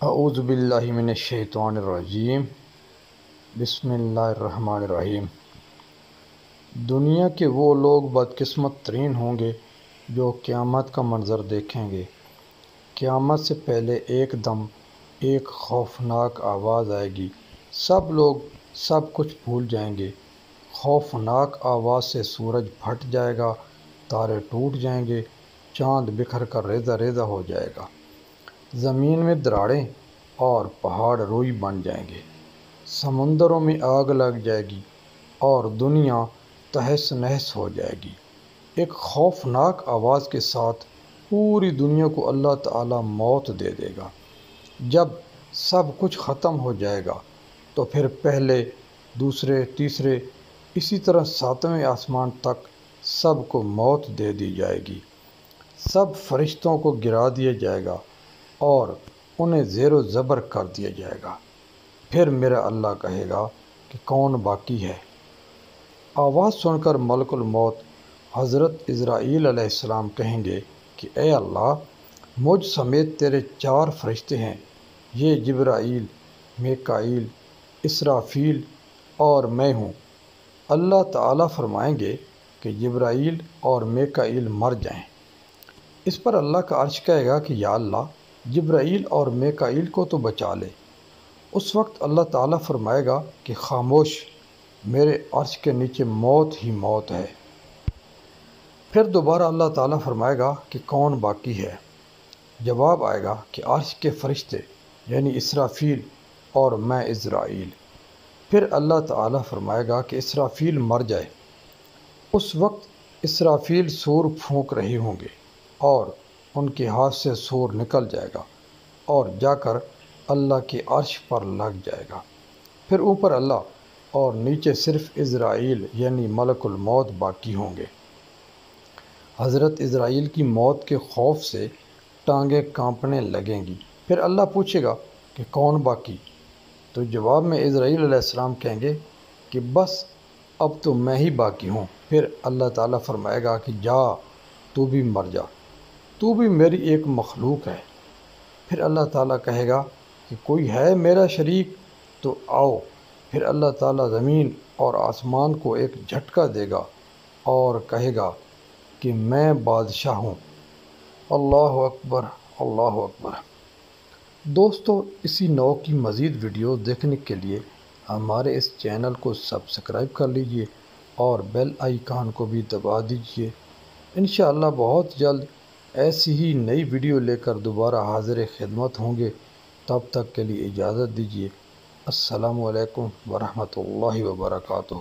اعوذ باللہ من الشیطان الرجیم بسم اللہ الرحمن الرحیم۔ دنیا کے وہ لوگ بدقسمت ترین ہوں گے جو قیامت کا منظر دیکھیں گے۔ قیامت سے پہلے ایک دم ایک خوفناک آواز آئے گی، سب لوگ سب کچھ بھول جائیں گے۔ خوفناک آواز سے سورج پھٹ جائے گا، تارے ٹوٹ جائیں گے، چاند بکھر کر ریزہ ریزہ ہو جائے گا، زمین میں دراڑیں اور پہاڑ روئی بن جائیں گے، سمندروں میں آگ لگ جائے گی اور دنیا تہس نہس ہو جائے گی۔ ایک خوفناک آواز کے ساتھ پوری دنیا کو اللہ تعالیٰ موت دے دے گا۔ جب سب کچھ ختم ہو جائے گا تو پھر پہلے، دوسرے، تیسرے، اسی طرح ساتویں آسمان تک سب کو موت دے دی جائے گی۔ سب فرشتوں کو گرا دیا جائے گا اور انہیں زیر و زبر کر دیا جائے گا۔ پھر میرا اللہ کہے گا کہ کون باقی ہے؟ آواز سن کر ملک الموت حضرت عزرائیل علیہ السلام کہیں گے کہ اے اللہ، مجھ سمیت تیرے 4 فرشتے ہیں، یہ جبرائیل، میکائیل، اسرافیل اور میں ہوں۔ اللہ تعالیٰ فرمائیں گے کہ جبرائیل اور میکائیل مر جائیں۔ اس پر اللہ کا عرش کہے گا کہ یا اللہ، جبرائیل اور میکائیل کو تو بچا لے۔ اس وقت اللہ تعالیٰ فرمائے گا کہ خاموش، میرے عرش کے نیچے موت ہی موت ہے۔ پھر دوبارہ اللہ تعالیٰ فرمائے گا کہ کون باقی ہے؟ جواب آئے گا کہ عرش کے فرشتے یعنی اسرافیل اور میں عزرائیل۔ پھر اللہ تعالیٰ فرمائے گا کہ اسرافیل مر جائے۔ اس وقت اسرافیل سور پھونک رہے ہوں گے اور ان کے ہاتھ سے سور نکل جائے گا اور جا کر اللہ کے عرش پر لگ جائے گا۔ پھر اوپر اللہ اور نیچے صرف عزرائیل یعنی ملک الموت باقی ہوں گے۔ حضرت عزرائیل کی موت کے خوف سے ٹانگیں کانپنے لگیں گی۔ پھر اللہ پوچھے گا کہ کون باقی؟ تو جواب میں عزرائیل علیہ السلام کہیں گے کہ بس اب تو میں ہی باقی ہوں۔ پھر اللہ تعالیٰ فرمائے گا کہ جا، تو بھی مر جا، تو بھی میری ایک مخلوق ہے۔ پھر اللہ تعالیٰ کہے گا کہ کوئی ہے میرا شریک؟ تو آؤ۔ پھر اللہ تعالیٰ زمین اور آسمان کو ایک جھٹکا دے گا اور کہے گا کہ میں بادشاہ ہوں۔ اللہ اکبر، اللہ اکبر۔ دوستو، اسی نوع کی مزید ویڈیو دیکھنے کے لیے ہمارے اس چینل کو سبسکرائب کر لیجئے اور بیل آئیکن کو بھی دبا دیجئے۔ انشاءاللہ بہت جلد ایسی ہی نئی ویڈیو لے کر دوبارہ حاضر خدمت ہوں گے۔ تب تک کے لیے اجازت دیجیے۔ السلام علیکم ورحمۃ اللہ وبرکاتہ۔